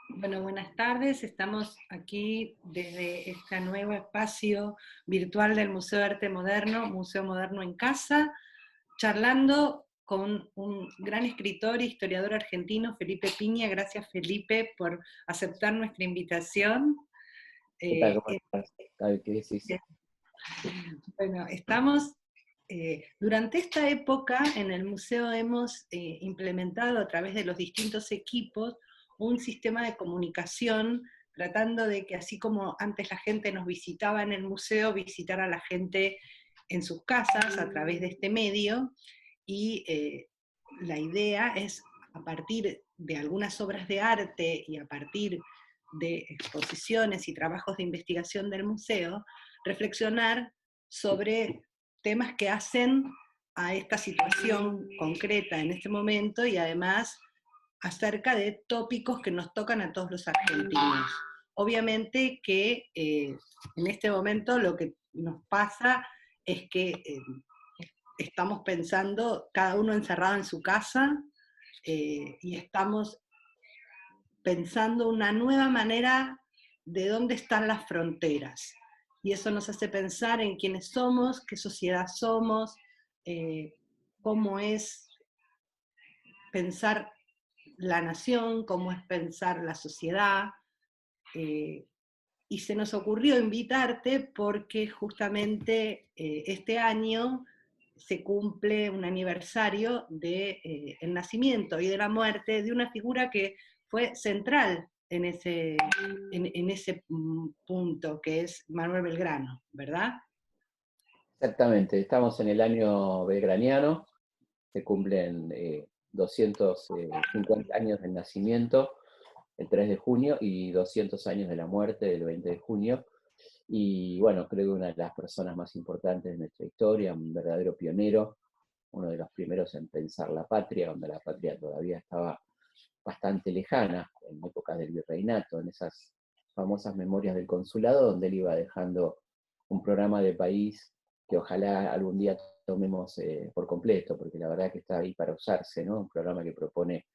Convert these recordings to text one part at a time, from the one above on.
Bueno, buenas tardes. Estamos aquí desde este nuevo espacio virtual del Museo de Arte Moderno, Museo Moderno en Casa, charlando con un gran escritor e historiador argentino, Felipe Piña. Gracias, Felipe, por aceptar nuestra invitación. ¿Qué tal? Eh, ¿Cómo estás? A ver, ¿qué decís? eh, bueno, estamos, durante esta época en el museo hemos implementado a través de los distintos equipos un sistema de comunicación tratando de que así como antes la gente nos visitaba en el museo, visitar a la gente en sus casas a través de este medio, y la idea es, a partir de algunas obras de arte y a partir de exposiciones y trabajos de investigación del museo, reflexionar sobre temas que hacen a esta situación concreta en este momento y además acerca de tópicos que nos tocan a todos los argentinos. Obviamente que en este momento lo que nos pasa es que estamos pensando cada uno encerrado en su casa y estamos pensando una nueva manera de dónde están las fronteras. Y eso nos hace pensar en quiénes somos, qué sociedad somos, eh, cómo es pensar la nación, cómo es pensar la sociedad. eh, y se nos ocurrió invitarte porque justamente este año se cumple un aniversario de el nacimiento y de la muerte de una figura que fue central en ese punto, que es Manuel Belgrano, ¿verdad? Exactamente, estamos en el año belgraniano, se cumplen 250 años del nacimiento, el 3 de junio, y 200 años de la muerte, el 20 de junio. Y bueno, creo que una de las personas más importantes de nuestra historia, un verdadero pionero, uno de los primeros en pensar la patria, donde la patria todavía estaba bastante lejana, en épocas del virreinato, en esas famosas memorias del consulado, donde él iba dejando un programa de país que ojalá algún día tomemos por completo, porque la verdad que está ahí para usarse, ¿no? Un programa que propone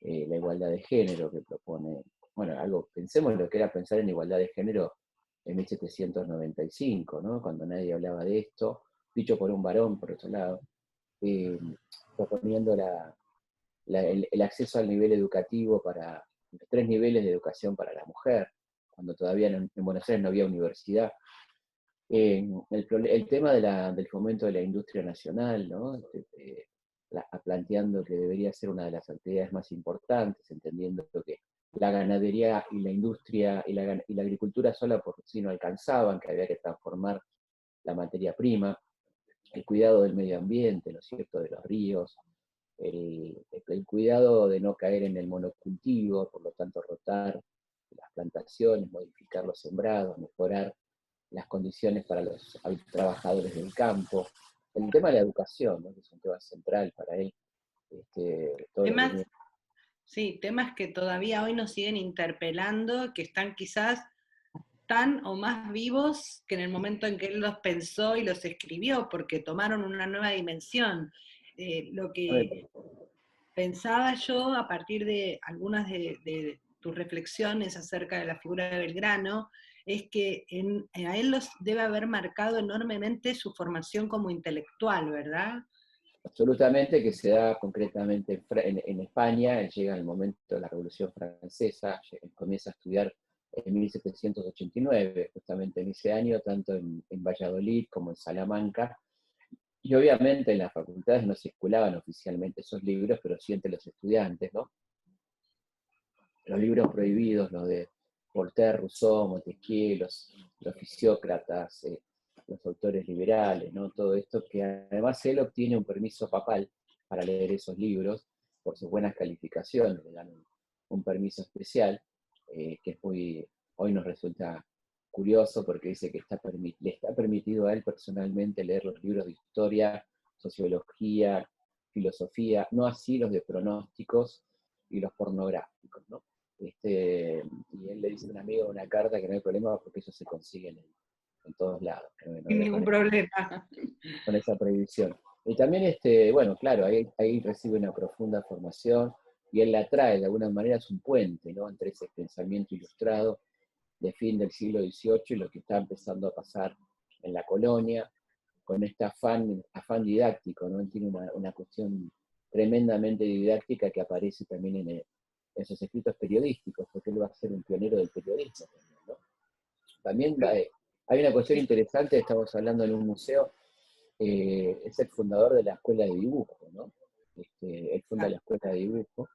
la igualdad de género, que propone, bueno, algo, pensemos en lo que era pensar en igualdad de género en 1795, ¿no? Cuando nadie hablaba de esto, dicho por un varón, por otro lado, eh, proponiendo el acceso al nivel educativo para los 3 niveles de educación para la mujer, cuando todavía en Buenos Aires no había universidad. El tema del fomento de la industria nacional, ¿no? Planteando que debería ser una de las actividades más importantes, entendiendo que la ganadería y la industria y la agricultura sola por sí no alcanzaban, que había que transformar la materia prima, el cuidado del medio ambiente, ¿no es cierto?, de los ríos, el cuidado de no caer en el monocultivo, por lo tanto rotar las plantaciones, modificar los sembrados, mejorar las condiciones para los trabajadores del campo. El tema de la educación, ¿no?, que es un tema central para él, todo lo que Temas, viene. sí, temas que todavía hoy nos siguen interpelando, que están quizás tan o más vivos que en el momento en que él los pensó y los escribió, porque tomaron una nueva dimensión. Lo que pensaba yo a partir de algunas de tus reflexiones acerca de la figura de Belgrano, es que a él los debe haber marcado enormemente su formación como intelectual, ¿verdad? Absolutamente, que se da concretamente en España. Llega el momento de la Revolución Francesa, comienza a estudiar en 1789, justamente en ese año, tanto en Valladolid como en Salamanca. Y obviamente en las facultades no circulaban oficialmente esos libros, pero sí entre los estudiantes, ¿no? Los libros prohibidos, los de Voltaire, Rousseau, Montesquieu, los fisiócratas, los autores liberales, ¿no? Todo esto, que además él obtiene un permiso papal para leer esos libros por sus buenas calificaciones, le dan un permiso especial, que es hoy nos resulta curioso porque dice que le está permitido a él personalmente leer los libros de historia, sociología, filosofía, no así los de pronósticos y los pornográficos, ¿no? Y él le dice a un amigo una carta que no hay problema porque eso se consigue en todos lados, que no Sin había ningún problema. con esa prohibición. Y también, bueno, claro, ahí recibe una profunda formación, y él la trae, de alguna manera es un puente, ¿no?, entre ese pensamiento ilustrado de fin del siglo XVIII y lo que está empezando a pasar en la colonia, con este afán didáctico, ¿no? Él tiene una cuestión tremendamente didáctica que aparece también en sus escritos periodísticos, porque él va a ser un pionero del periodismo también, ¿no? También hay una cuestión interesante, estamos hablando en un museo, es el fundador de la escuela de dibujo, ¿no? Él funda la escuela de dibujo,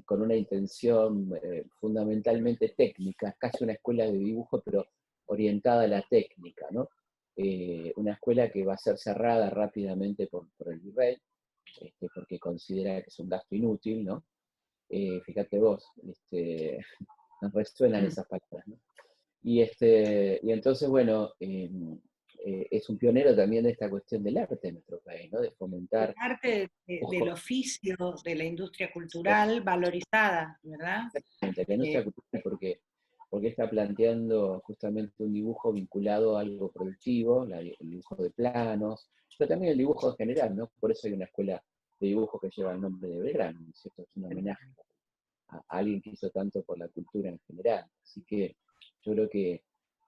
con una intención fundamentalmente técnica, casi una escuela de dibujo, pero orientada a la técnica, ¿no? Una escuela que va a ser cerrada rápidamente por el virrey, porque considera que es un gasto inútil, ¿no? Fíjate vos, nos resuenan esas palabras, ¿no? Y entonces, bueno, es un pionero también de esta cuestión del arte en nuestro país, ¿no? De fomentar... Parte del oficio, de la industria cultural valorizada, ¿verdad? Exactamente, la industria cultural, porque está planteando justamente un dibujo vinculado a algo productivo, el dibujo de planos, pero también el dibujo en general, ¿no? Por eso hay una escuela de dibujo que lleva el nombre de Belgrano, ¿no es cierto? Es un homenaje a alguien que hizo tanto por la cultura en general. Así que yo creo que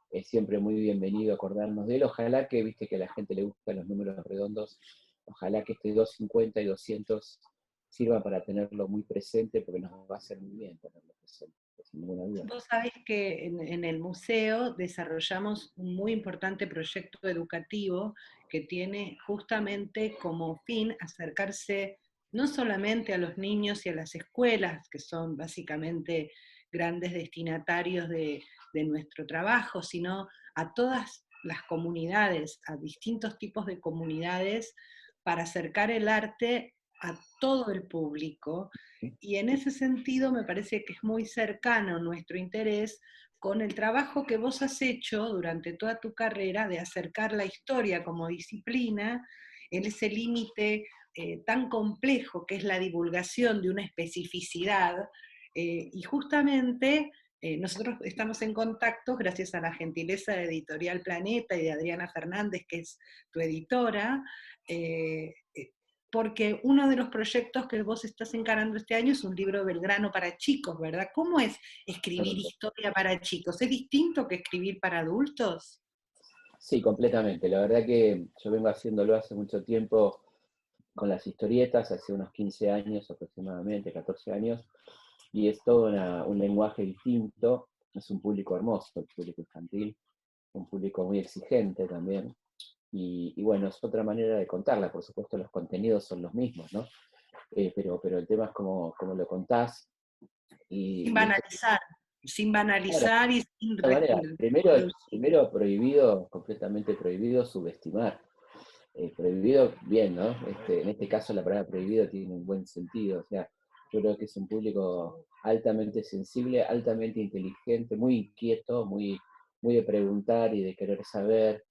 es siempre muy bienvenido acordarnos de él. Ojalá que, viste que a la gente le gustan los números redondos, ojalá que este 250 y 200 sirva para tenerlo muy presente, porque nos va a hacer muy bien tenerlo presente, sin ninguna duda. Vos sabés que en el museo desarrollamos un muy importante proyecto educativo que tiene justamente como fin acercarse no solamente a los niños y a las escuelas, que son básicamente grandes destinatarios de nuestro trabajo, sino a todas las comunidades, a distintos tipos de comunidades, para acercar el arte a todo el público. Y en ese sentido me parece que es muy cercano nuestro interés con el trabajo que vos has hecho durante toda tu carrera de acercar la historia como disciplina en ese límite tan complejo que es la divulgación de una especificidad, y justamente nosotros estamos en contacto gracias a la gentileza de Editorial Planeta y de Adriana Fernández, que es tu editora, eh, porque uno de los proyectos que vos estás encarando este año es un libro Belgrano para chicos, ¿verdad? ¿Cómo es escribir historia para chicos? ¿Es distinto que escribir para adultos? Sí, completamente. La verdad que yo vengo haciéndolo hace mucho tiempo con las historietas, hace unos 15 años aproximadamente, 14 años, y es todo un lenguaje distinto, es un público hermoso, el público infantil, un público muy exigente también, y bueno, es otra manera de contarla, por supuesto los contenidos son los mismos, ¿no? Pero el tema es cómo lo contás. Sin Y esto, banalizar, sin claro, banalizar y sin de manera, primero prohibido, completamente prohibido subestimar. Prohibido, bien, ¿no? En este caso la palabra prohibido tiene un buen sentido, o sea, yo creo que es un público altamente sensible, altamente inteligente, muy inquieto, muy de preguntar y de querer saber,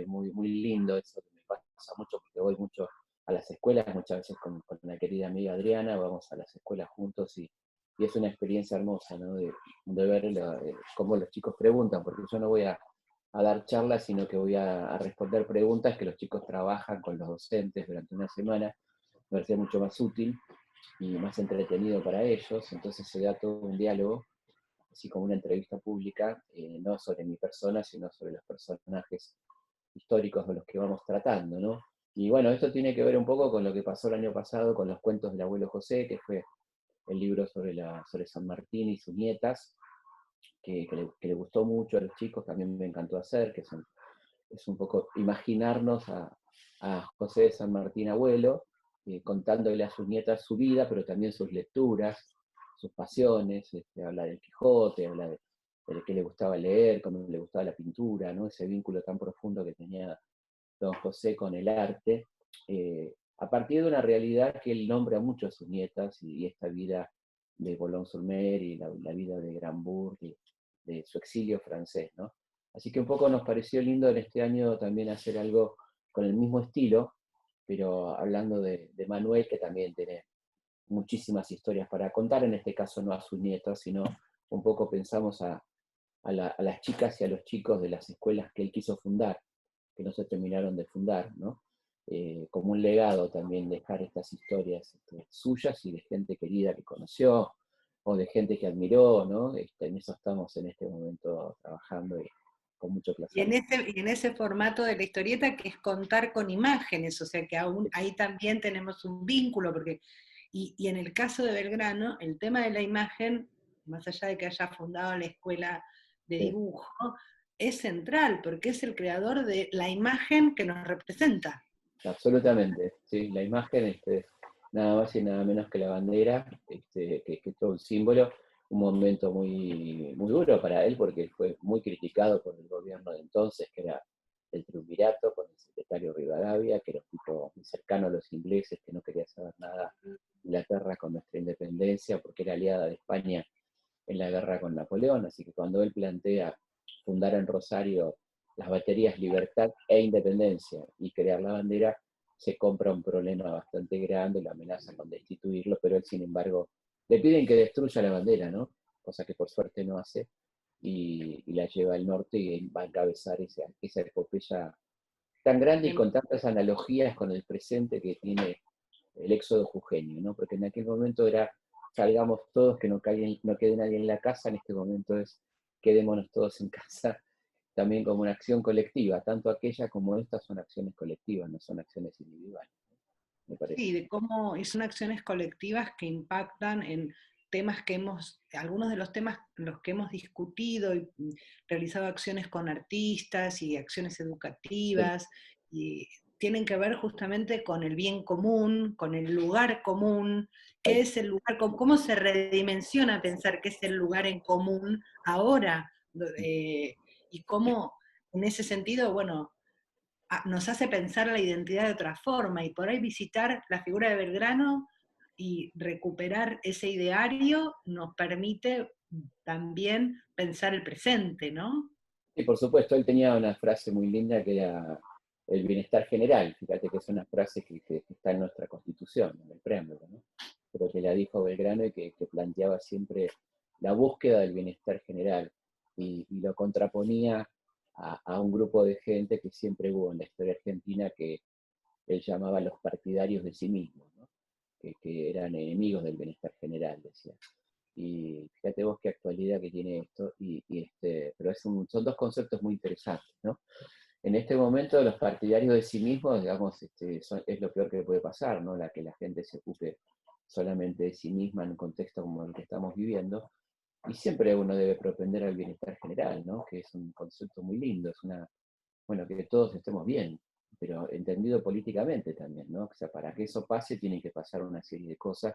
muy lindo eso que me pasa mucho, porque voy mucho a las escuelas, muchas veces con la querida amiga Adriana, vamos a las escuelas juntos y es una experiencia hermosa, ¿no? De ver cómo los chicos preguntan, porque yo no voy a dar charlas, sino que voy a responder preguntas que los chicos trabajan con los docentes durante una semana, me parece mucho más útil y más entretenido para ellos, entonces se da todo un diálogo, así como una entrevista pública, no sobre mi persona, sino sobre los personajes históricos de los que vamos tratando, ¿no? Y bueno, esto tiene que ver un poco con lo que pasó el año pasado con los cuentos del abuelo José, que fue el libro sobre San Martín y sus nietas, que le gustó mucho a los chicos, también me encantó hacer, es un poco imaginarnos a José de San Martín abuelo, contándole a sus nietas su vida, pero también sus lecturas, sus pasiones, habla del Quijote, habla de qué le gustaba leer, cómo le gustaba la pintura, ¿no? Ese vínculo tan profundo que tenía don José con el arte, a partir de una realidad que él nombra mucho a sus nietas y esta vida de Boulogne-sur-Mer y la vida de Grambourg, de su exilio francés, ¿no? Así que un poco nos pareció lindo en este año también hacer algo con el mismo estilo, pero hablando de Manuel, que también tiene muchísimas historias para contar, en este caso no a sus nietos, sino un poco pensamos a las chicas y a los chicos de las escuelas que él quiso fundar, que no se terminaron de fundar, ¿no? como un legado también dejar estas historias suyas y de gente querida que conoció, o de gente que admiró, ¿no? En eso estamos en este momento trabajando y con mucho Y placer. y en ese formato de la historieta que es contar con imágenes, o sea que aún ahí también tenemos un vínculo, porque, y en el caso de Belgrano, el tema de la imagen, más allá de que haya fundado la escuela de Sí, dibujo, es central, porque es el creador de la imagen que nos representa. absolutamente, sí, la imagen, nada más y nada menos que la bandera, que es todo un símbolo, un momento muy, muy duro para él, porque fue muy criticado por el gobierno de entonces, que era el triunvirato, con el secretario Rivadavia, que era un tipo muy cercano a los ingleses, que no quería saber nada de Inglaterra con nuestra independencia, porque era aliada de España en la guerra con Napoleón, así que cuando él plantea fundar en Rosario las baterías Libertad e Independencia y crear la bandera, se compra un problema bastante grande, lo amenazan con destituirlo, pero él, sin embargo, le piden que destruya la bandera, ¿no? Cosa que por suerte no hace, y la lleva al norte y va a encabezar esa epopeya tan grande y con tantas analogías con el presente que tiene el éxodo jujeño, ¿no? Porque en aquel momento era salgamos todos, que no quede nadie en la casa, en este momento es quedémonos todos en casa, también como una acción colectiva, tanto aquella como esta son acciones colectivas, no son acciones individuales, me parece. Sí, de cómo son acciones colectivas que impactan en temas que algunos de los temas en los que hemos discutido y realizado acciones con artistas y acciones Sí, educativas, y tienen que ver justamente con el bien común, con el lugar común, qué es el lugar común, cómo se redimensiona pensar qué es el lugar en común ahora, y cómo en ese sentido, bueno, nos hace pensar la identidad de otra forma, y por ahí visitar la figura de Belgrano y recuperar ese ideario nos permite también pensar el presente, ¿no? y por supuesto, él tenía una frase muy linda que era el bienestar general, fíjate que es una frase que está en nuestra constitución, en el preámbulo, ¿no? Pero que la dijo Belgrano y que planteaba siempre la búsqueda del bienestar general y lo contraponía a un grupo de gente que siempre hubo en la historia argentina que él llamaba los partidarios de sí mismos, ¿no? Que eran enemigos del bienestar general, decía. Y fíjate vos qué actualidad que tiene esto, pero son dos conceptos muy interesantes, ¿no? En este momento los partidarios de sí mismos, digamos, es lo peor que puede pasar, ¿no? Que la gente se ocupe solamente de sí misma en un contexto como el que estamos viviendo. Y siempre uno debe propender al bienestar general, ¿no? Que es un concepto muy lindo, bueno, que todos estemos bien, pero entendido políticamente también, ¿no? O sea, para que eso pase tiene que pasar una serie de cosas,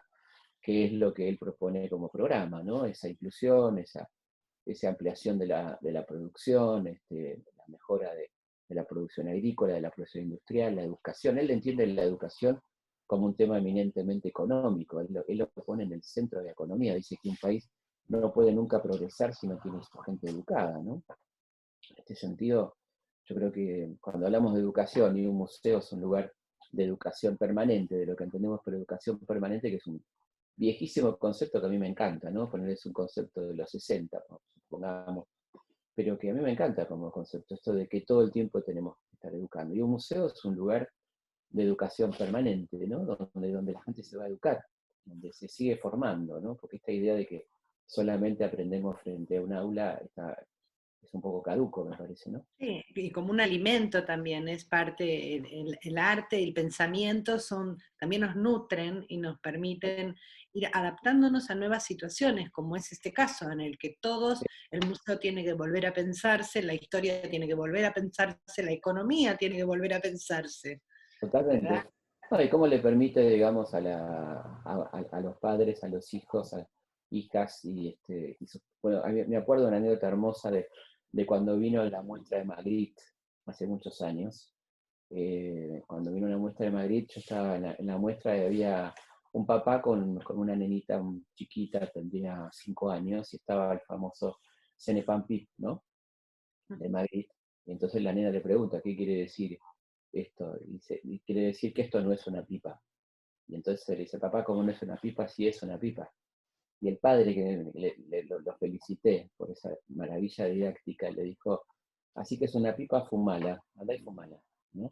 que es lo que él propone como programa, ¿no? Esa inclusión, esa ampliación de la producción, la mejora de la producción agrícola, de la producción industrial, la educación. Él entiende la educación como un tema eminentemente económico, él lo pone en el centro de la economía, dice que un país no puede nunca progresar si no tiene su gente educada, ¿no? En este sentido, yo creo que cuando hablamos de educación y un museo es un lugar de educación permanente, de lo que entendemos por educación permanente, que es un viejísimo concepto que a mí me encanta, ¿no? Poner es un concepto de los 60, ¿no? Supongamos, pero que a mí me encanta como concepto, esto de que todo el tiempo tenemos que estar educando. Y un museo es un lugar de educación permanente, ¿no? Donde la gente se va a educar, donde se sigue formando, ¿no? Porque esta idea de que solamente aprendemos frente a un aula es un poco caduco, me parece, ¿no? Sí, y como un alimento también, es parte, el arte y el pensamiento también nos nutren y nos permiten ir adaptándonos a nuevas situaciones, como es este caso, en el que todos, el museo tiene que volver a pensarse, la historia tiene que volver a pensarse, la economía tiene que volver a pensarse, ¿verdad? Totalmente. No, y cómo le permite, digamos, a los padres, a los hijos, a hijas, bueno, me acuerdo de una anécdota hermosa de cuando vino la muestra de Madrid hace muchos años. Cuando vino la muestra de Madrid, yo estaba en la muestra y había un papá con una nenita chiquita, tendría 5 años, y estaba el famoso Cenepampi, ¿no? De Madrid. Y entonces la nena le pregunta, ¿qué quiere decir esto? Y quiere decir que esto no es una pipa. Y entonces le dice, papá, ¿cómo no es una pipa? Sí es una pipa. Y el padre, que lo felicité por esa maravilla didáctica, le dijo, así que es una pipa, fumala, anda y fumala. ¿no?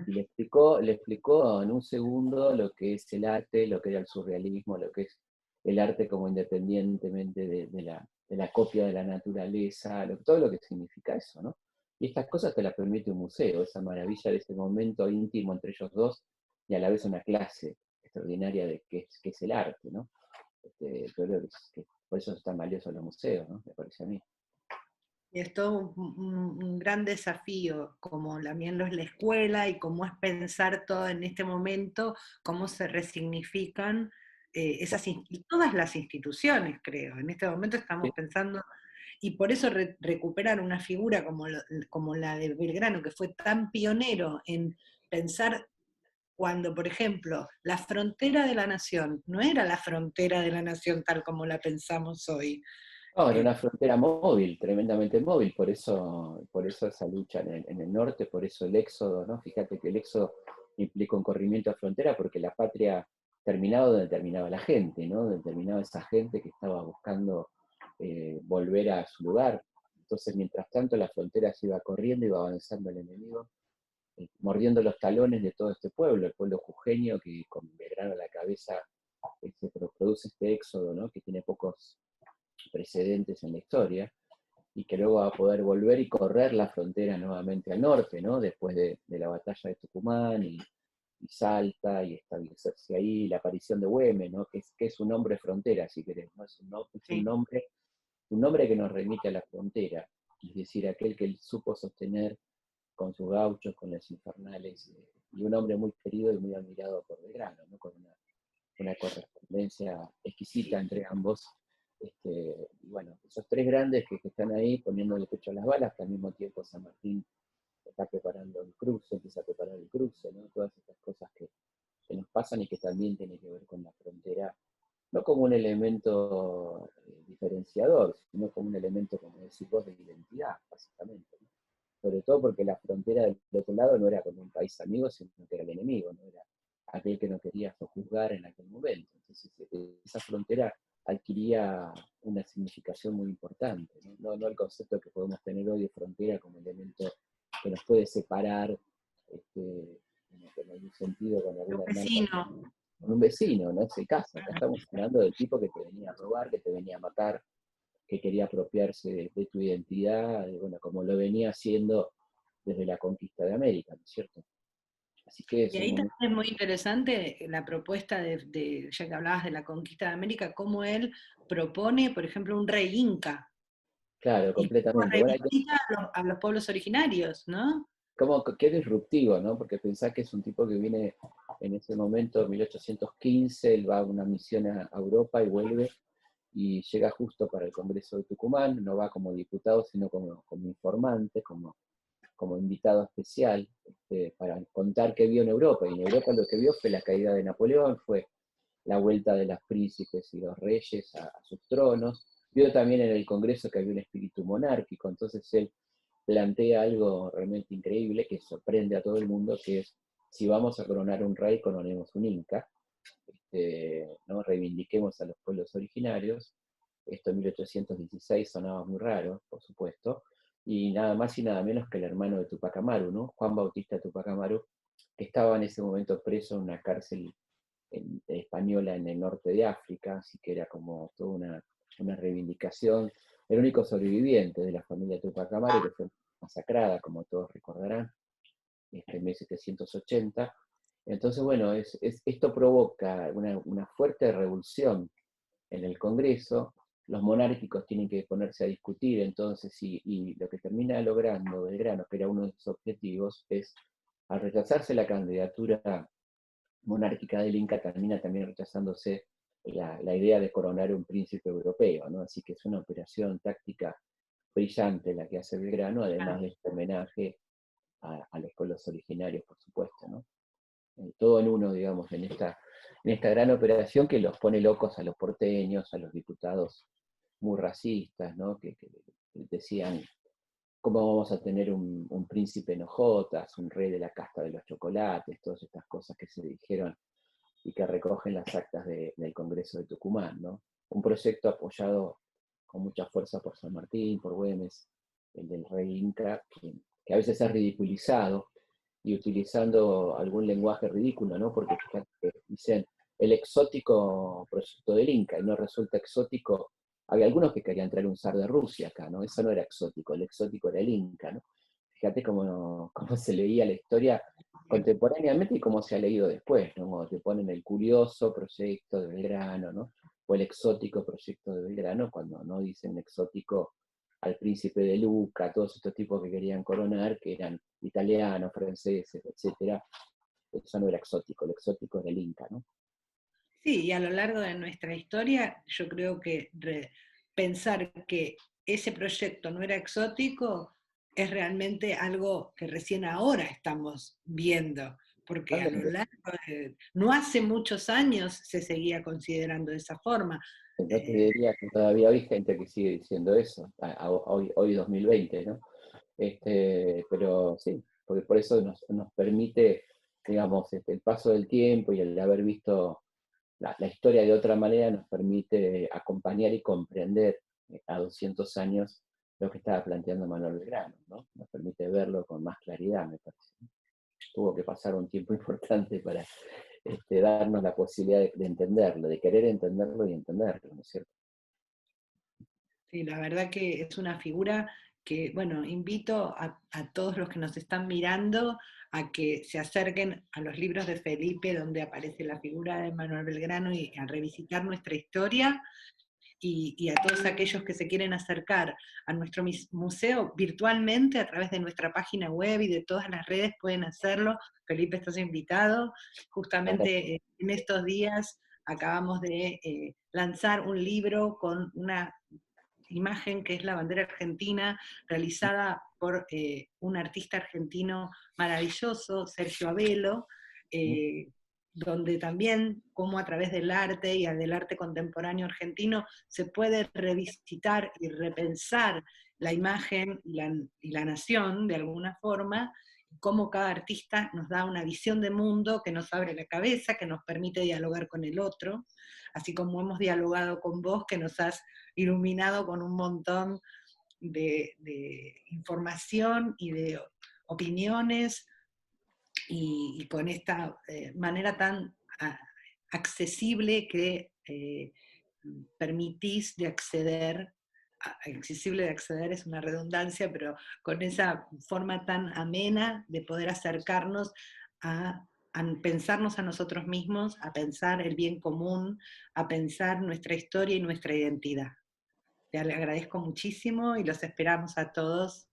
Y le explicó en un segundo lo que es el arte, lo que era el surrealismo, lo que es el arte como independientemente de la copia de la naturaleza, todo lo que significa eso, ¿no? Y estas cosas te las permite un museo, esa maravilla de ese momento íntimo entre ellos dos, y a la vez una clase extraordinaria de qué es el arte, ¿no? Yo creo que por eso es tan valioso los museos, ¿no? Me parece a mí. Y es todo un gran desafío, como también lo es la escuela y cómo es pensar todo en este momento, cómo se resignifican todas las instituciones, creo. En este momento estamos Sí. pensando, y por eso recuperar una figura como la de Belgrano, que fue tan pionero en pensar cuando, por ejemplo, la frontera de la nación no era la frontera de la nación tal como la pensamos hoy. No, era Eh, una frontera móvil, tremendamente móvil, por eso esa lucha en el norte, por eso el éxodo, ¿no? Fíjate que el éxodo implica un corrimiento a frontera porque la patria terminaba donde terminaba la gente, ¿no? Donde terminaba esa gente que estaba buscando volver a su lugar. Entonces, mientras tanto, la frontera se iba corriendo, iba avanzando el enemigo, mordiendo los talones de todo este pueblo, el pueblo jujeño que con Belgrano a la cabeza se produce este éxodo, ¿no? Que tiene pocos precedentes en la historia, y que luego va a poder volver y correr la frontera nuevamente al norte, ¿no? Después de la batalla de Tucumán y Salta, y establecerse ahí, la aparición de Güemes, ¿no? Que es un nombre frontera, si querés, ¿no? Es sí. un nombre que nos remite a la frontera, es decir, aquel que él supo sostener con sus gauchos, con las infernales, y un hombre muy querido y muy admirado por Belgrano, ¿no? Con una correspondencia exquisita entre ambos. Y bueno, esos tres grandes que están ahí poniendo el pecho a las balas, que al mismo tiempo San Martín está preparando el cruce, empieza a preparar el cruce, ¿no? Todas estas cosas que nos pasan y que también tienen que ver con la frontera, no como un elemento diferenciador, sino como un elemento, como decís vos, de identidad, básicamente, ¿no? Sobre todo porque la frontera del otro lado no era como un país amigo, sino que era el enemigo, no era aquel que no quería sojuzgar en aquel momento. Entonces, esa frontera adquiría una significación muy importante, ¿no? No el concepto que podemos tener hoy de frontera como elemento que nos puede separar, en un sentido con Un algún hermano, vecino. con un vecino, no es el caso. Acá estamos hablando del tipo que te venía a robar, que te venía a matar, que quería apropiarse de tu identidad, bueno, como lo venía haciendo desde la conquista de América, ¿no es cierto? Así que Y es un ahí momento, también es muy interesante la propuesta ya que hablabas de la conquista de América, cómo él propone, por ejemplo, un rey inca, claro, y cómo completamente. Bueno, reivindica a los pueblos originarios, ¿no? como que disruptivo, ¿no? Porque pensá que es un tipo que viene en ese momento, 1815, él va a una misión a Europa y vuelve y llega justo para el Congreso de Tucumán, no va como diputado, sino como informante, como invitado especial, para contar qué vio en Europa. Y en Europa lo que vio fue la caída de Napoleón, fue la vuelta de los príncipes y los reyes a sus tronos. Vio también en el Congreso que había un espíritu monárquico, entonces él plantea algo realmente increíble que sorprende a todo el mundo, que es, si vamos a coronar un rey, coronemos un inca, ¿no? Reivindiquemos a los pueblos originarios. Esto en 1816 sonaba muy raro, por supuesto, y nada más y nada menos que el hermano de Tupac Amaru, ¿no? Juan Bautista Tupac Amaru, que estaba en ese momento preso en una cárcel española en el norte de África, así que era como toda una reivindicación. El único sobreviviente de la familia Tupac Amaru, que fue masacrada, como todos recordarán, en 1780. Entonces, bueno, esto provoca una fuerte revolución en el Congreso. Los monárquicos tienen que ponerse a discutir, entonces, y lo que termina logrando Belgrano, que era uno de sus objetivos, es, al rechazarse la candidatura monárquica del Inca, termina también rechazándose la idea de coronar un príncipe europeo, ¿no? Así que es una operación táctica brillante la que hace Belgrano, Ah, además de este homenaje a los pueblos originarios, por supuesto, ¿no? Todo en uno, digamos, en esta gran operación que los pone locos a los porteños, a los diputados muy racistas, ¿no? Que decían, ¿cómo vamos a tener un príncipe en hojotas, un rey de la casta de los chocolates? Todas estas cosas que se dijeron y que recogen las actas del Congreso de Tucumán, ¿no? Un proyecto apoyado con mucha fuerza por San Martín, por Güemes, el del rey Inca, que a veces es ridiculizado, y utilizando algún lenguaje ridículo, ¿no? Porque fíjate que dicen el exótico proyecto del Inca, y no resulta exótico. Había algunos que querían traer un zar de Rusia acá, ¿no? Eso no era exótico, el exótico era el Inca, ¿no? Fíjate cómo se leía la historia contemporáneamente y cómo se ha leído después, ¿no? Como te ponen el curioso proyecto de Belgrano, ¿no? O el exótico proyecto de Belgrano, cuando no dicen exótico al príncipe de Luca, todos estos tipos que querían coronar, que eran italianos, franceses, etcétera. Eso no era exótico, el exótico era el Inca, ¿no? Sí, y a lo largo de nuestra historia, yo creo que pensar que ese proyecto no era exótico es realmente algo que recién ahora estamos viendo, porque a lo Totalmente. largo no hace muchos años se seguía considerando de esa forma. Yo te Eh, diría que todavía hay gente que sigue diciendo eso, hoy 2020, ¿no? Pero sí, porque por eso nos permite, digamos, el paso del tiempo y el haber visto la historia de otra manera nos permite acompañar y comprender a 200 años lo que estaba planteando Manuel Belgrano, ¿no? Nos permite verlo con más claridad, me parece. Tuvo que pasar un tiempo importante para darnos la posibilidad de entenderlo, de querer entenderlo y entenderlo, ¿no es cierto? Sí, la verdad que es una figura que, bueno, invito a todos los que nos están mirando a que se acerquen a los libros de Felipe, donde aparece la figura de Manuel Belgrano, y a revisitar nuestra historia, y a todos aquellos que se quieren acercar a nuestro museo virtualmente a través de nuestra página web y de todas las redes pueden hacerlo. Felipe, estás invitado. Justamente en estos días acabamos de lanzar un libro con una imagen que es la bandera argentina, realizada por un artista argentino maravilloso, Sergio Abelo, eh, donde también, como a través del arte y del arte contemporáneo argentino, se puede revisitar y repensar la imagen y la nación, de alguna forma, cómo cada artista nos da una visión de mundo que nos abre la cabeza, que nos permite dialogar con el otro, así como hemos dialogado con vos, que nos has iluminado con un montón de información y de opiniones, y con esta manera tan accesible que permitís de acceder. Accesible de acceder es una redundancia, pero con esa forma tan amena de poder acercarnos a pensarnos a nosotros mismos, a pensar el bien común, a pensar nuestra historia y nuestra identidad. Te agradezco muchísimo y los esperamos a todos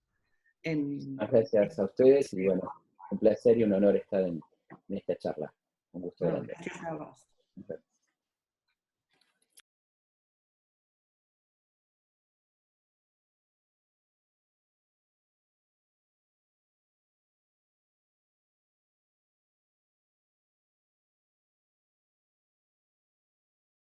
en... Gracias a ustedes y bueno, un placer y un honor estar en esta charla. Un gusto No, grande. gracias a vos.